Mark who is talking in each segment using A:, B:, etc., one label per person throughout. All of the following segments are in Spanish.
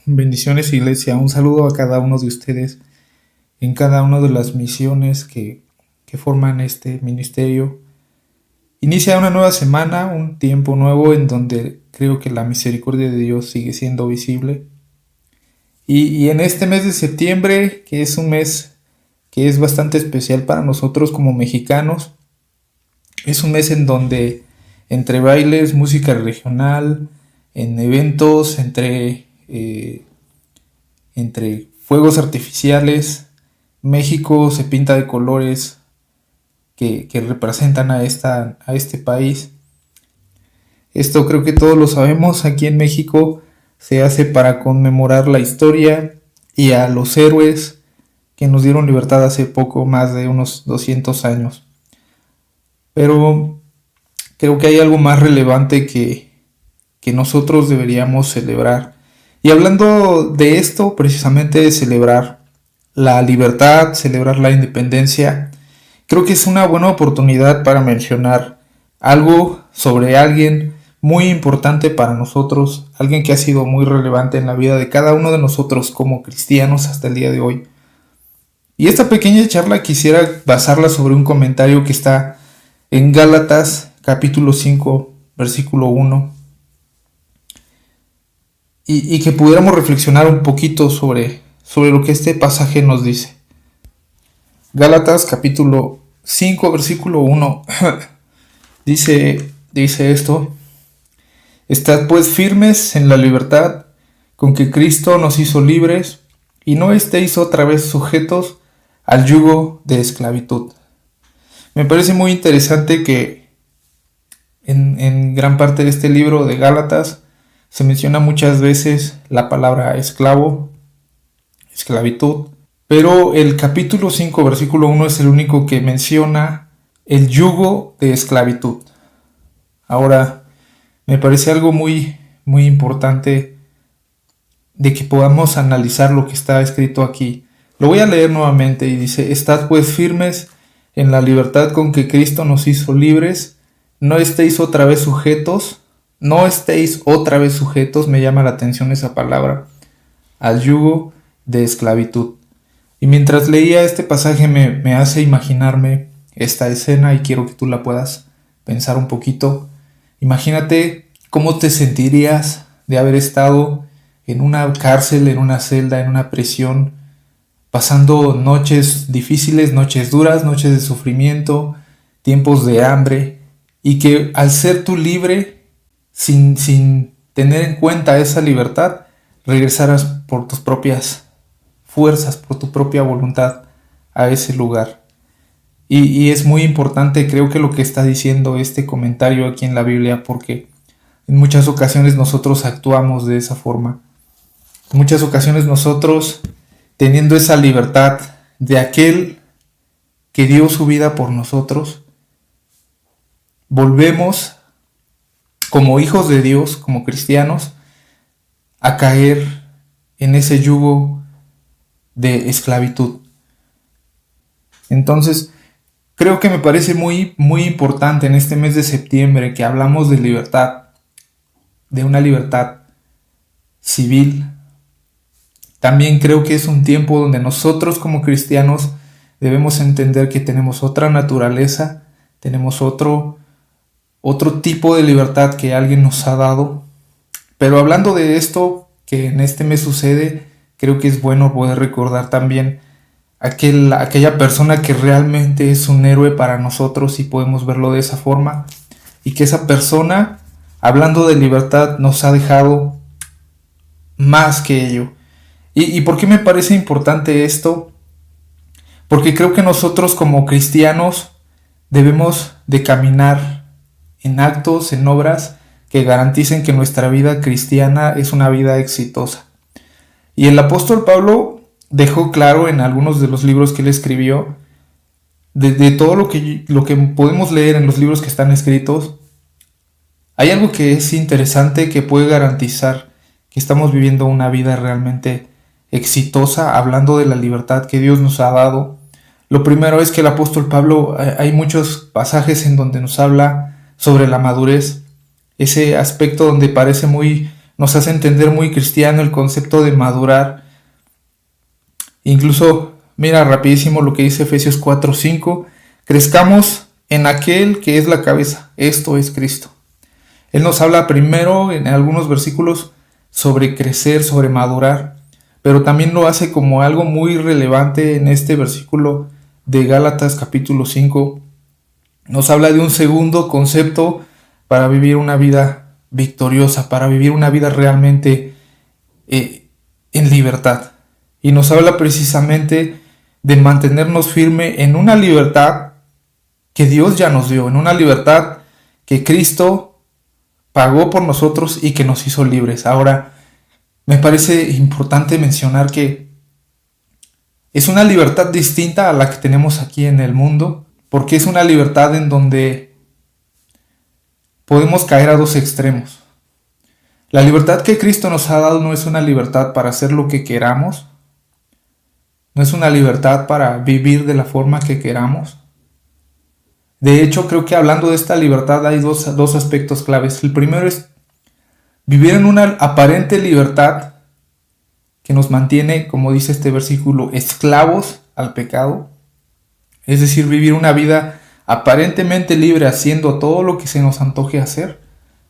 A: Bendiciones, iglesia. Un saludo a cada uno de ustedes en cada una de las misiones que forman este ministerio. Inicia una nueva semana, un tiempo nuevo en donde creo que la misericordia de Dios sigue siendo visible. Y en este mes de septiembre, que es un mes que es bastante especial para nosotros como mexicanos, es un mes en donde entre bailes, música regional, en eventos, entre fuegos artificiales, México se pinta de colores que representan a este país. Esto creo que todos lo sabemos. Aquí en México se hace para conmemorar la historia y a los héroes que nos dieron libertad hace poco, más de unos 200 años. Pero creo que hay algo más relevante que nosotros deberíamos celebrar. Y hablando de esto, precisamente de celebrar la libertad, celebrar la independencia, creo que es una buena oportunidad para mencionar algo sobre alguien muy importante para nosotros, alguien que ha sido muy relevante en la vida de cada uno de nosotros como cristianos hasta el día de hoy. Y esta pequeña charla quisiera basarla sobre un comentario que está en Gálatas capítulo 5, versículo 1. Y que pudiéramos reflexionar un poquito sobre lo que este pasaje nos dice. Gálatas capítulo 5, versículo 1 dice esto: Estad pues firmes en la libertad con que Cristo nos hizo libres, y no estéis otra vez sujetos al yugo de esclavitud. Me parece muy interesante que en gran parte de este libro de Gálatas se menciona muchas veces la palabra esclavo, esclavitud, pero el capítulo 5, versículo 1 es el único que menciona el yugo de esclavitud. Ahora, me parece algo muy, muy importante de que podamos analizar lo que está escrito aquí. Lo voy a leer nuevamente y dice: Estad pues firmes en la libertad con que Cristo nos hizo libres, no estéis otra vez sujetos, me llama la atención esa palabra, al yugo de esclavitud. Y mientras leía este pasaje me hace imaginarme esta escena y quiero que tú la puedas pensar un poquito. Imagínate cómo te sentirías de haber estado en una cárcel, en una celda, en una prisión, pasando noches difíciles, noches duras, noches de sufrimiento, tiempos de hambre, y que al ser tú libre, sin tener en cuenta esa libertad, regresaras por tus propias fuerzas, por tu propia voluntad a ese lugar. Y es muy importante, creo que lo que está diciendo este comentario aquí en la Biblia, porque en muchas ocasiones nosotros actuamos de esa forma. En muchas ocasiones nosotros, teniendo esa libertad de aquel que dio su vida por nosotros, volvemos como hijos de Dios, como cristianos, a caer en ese yugo de esclavitud. Entonces, creo que me parece muy, muy importante en este mes de septiembre que hablamos de libertad, de una libertad civil. También creo que es un tiempo donde nosotros como cristianos debemos entender que tenemos otra naturaleza, tenemos otro tipo de libertad que alguien nos ha dado. Pero hablando de esto que en este mes sucede, creo que es bueno poder recordar también aquella persona que realmente es un héroe para nosotros, y podemos verlo de esa forma, y que esa persona, hablando de libertad, nos ha dejado más que ello. ¿Y por qué me parece importante esto? Porque creo que nosotros como cristianos debemos de caminar en actos, en obras que garanticen que nuestra vida cristiana es una vida exitosa. Y el apóstol Pablo dejó claro en algunos de los libros que él escribió, de todo lo que podemos leer en los libros que están escritos, hay algo que es interesante que puede garantizar que estamos viviendo una vida realmente exitosa, hablando de la libertad que Dios nos ha dado. Lo primero es que el apóstol Pablo, hay muchos pasajes en donde nos habla sobre la madurez, ese aspecto donde parece muy, nos hace entender muy cristiano el concepto de madurar. Incluso, mira rapidísimo lo que dice Efesios 4:5, crezcamos en aquel que es la cabeza, esto es Cristo. Él nos habla primero en algunos versículos sobre crecer, sobre madurar, pero también lo hace como algo muy relevante en este versículo de Gálatas capítulo 5. Nos habla de un segundo concepto para vivir una vida victoriosa, para vivir una vida realmente en libertad. Y nos habla precisamente de mantenernos firme en una libertad que Dios ya nos dio, en una libertad que Cristo pagó por nosotros y que nos hizo libres. Ahora, me parece importante mencionar que es una libertad distinta a la que tenemos aquí en el mundo, porque es una libertad en donde podemos caer a dos extremos. La libertad que Cristo nos ha dado no es una libertad para hacer lo que queramos, no es una libertad para vivir de la forma que queramos. De hecho, creo que hablando de esta libertad hay dos aspectos claves. El primero es vivir en una aparente libertad que nos mantiene, como dice este versículo, esclavos al pecado. Es decir, vivir una vida aparentemente libre haciendo todo lo que se nos antoje hacer,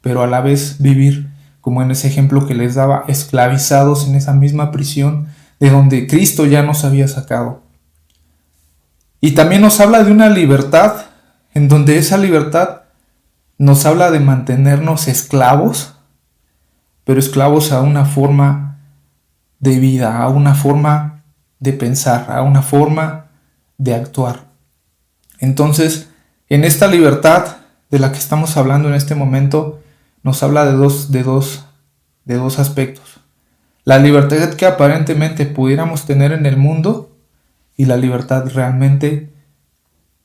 A: pero a la vez vivir, como en ese ejemplo que les daba, esclavizados en esa misma prisión de donde Cristo ya nos había sacado. Y también nos habla de una libertad en donde esa libertad nos habla de mantenernos esclavos, pero esclavos a una forma de vida, a una forma de pensar, a una forma de actuar. Entonces, en esta libertad de la que estamos hablando en este momento, nos habla de dos aspectos. La libertad que aparentemente pudiéramos tener en el mundo y la libertad realmente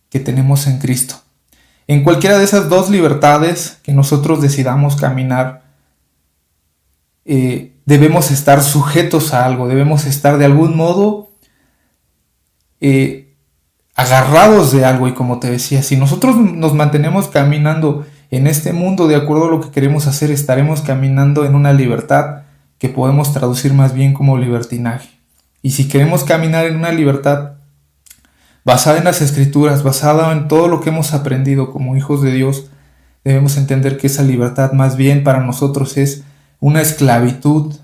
A: que tenemos en Cristo. En cualquiera de esas dos libertades que nosotros decidamos caminar, debemos estar sujetos a algo, debemos estar de algún modo agarrados de algo. Y como te decía, si nosotros nos mantenemos caminando en este mundo de acuerdo a lo que queremos hacer, estaremos caminando en una libertad que podemos traducir más bien como libertinaje. Y si queremos caminar en una libertad basada en las Escrituras, basada en todo lo que hemos aprendido como hijos de Dios, debemos entender que esa libertad más bien para nosotros es una esclavitud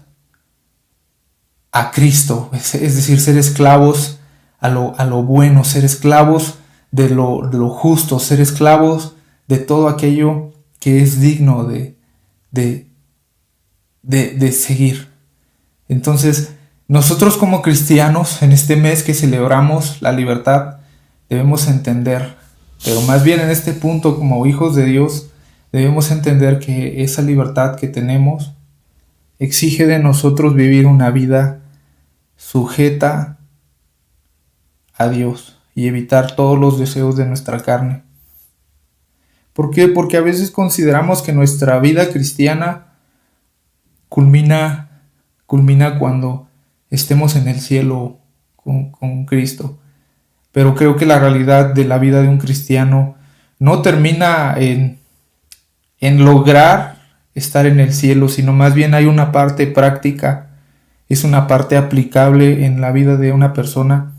A: a Cristo, es decir, ser esclavos a lo bueno, ser esclavos de lo justo, ser esclavos de todo aquello que es digno de seguir. Entonces, nosotros como cristianos, en este mes que celebramos la libertad, debemos entender, pero más bien en este punto como hijos de Dios, debemos entender que esa libertad que tenemos exige de nosotros vivir una vida sujeta a Dios y evitar todos los deseos de nuestra carne. ¿Por qué? Porque a veces consideramos que nuestra vida cristiana culmina cuando estemos en el cielo con Cristo. Pero creo que la realidad de la vida de un cristiano no termina en lograr estar en el cielo, sino más bien hay una parte práctica, es una parte aplicable en la vida de una persona.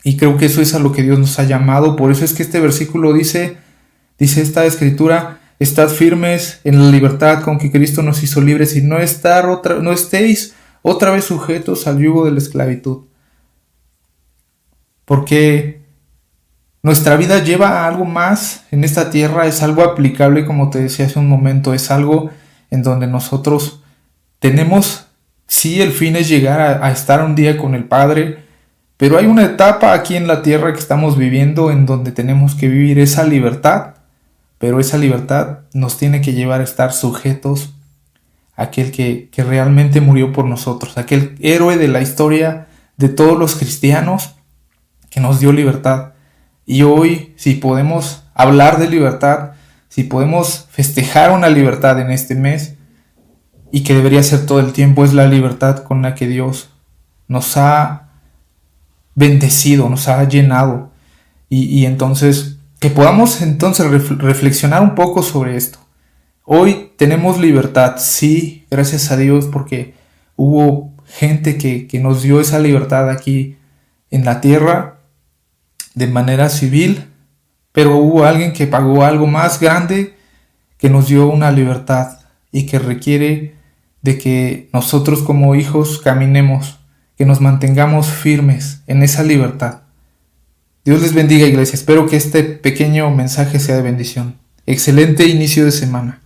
A: Y creo que eso es a lo que Dios nos ha llamado. Por eso es que este versículo dice esta escritura: estad firmes en la libertad con que Cristo nos hizo libres y no estéis otra vez sujetos al yugo de la esclavitud. Porque nuestra vida lleva a algo más en esta tierra, es algo aplicable, como te decía hace un momento, es algo en donde nosotros tenemos, sí, el fin es llegar a estar un día con el Padre, pero hay una etapa aquí en la tierra que estamos viviendo en donde tenemos que vivir esa libertad, pero esa libertad nos tiene que llevar a estar sujetos a aquel que realmente murió por nosotros, aquel héroe de la historia de todos los cristianos que nos dio libertad. Y hoy, si podemos hablar de libertad, si podemos festejar una libertad en este mes, y que debería ser todo el tiempo, es la libertad con la que Dios nos ha bendecido, nos ha llenado. Y entonces, que podamos entonces reflexionar un poco sobre esto. Hoy tenemos libertad, sí, gracias a Dios, porque hubo gente que nos dio esa libertad aquí en la tierra de manera civil, pero hubo alguien que pagó algo más grande que nos dio una libertad y que requiere de que nosotros como hijos caminemos, que nos mantengamos firmes en esa libertad. Dios les bendiga, iglesia. Espero que este pequeño mensaje sea de bendición. Excelente inicio de semana.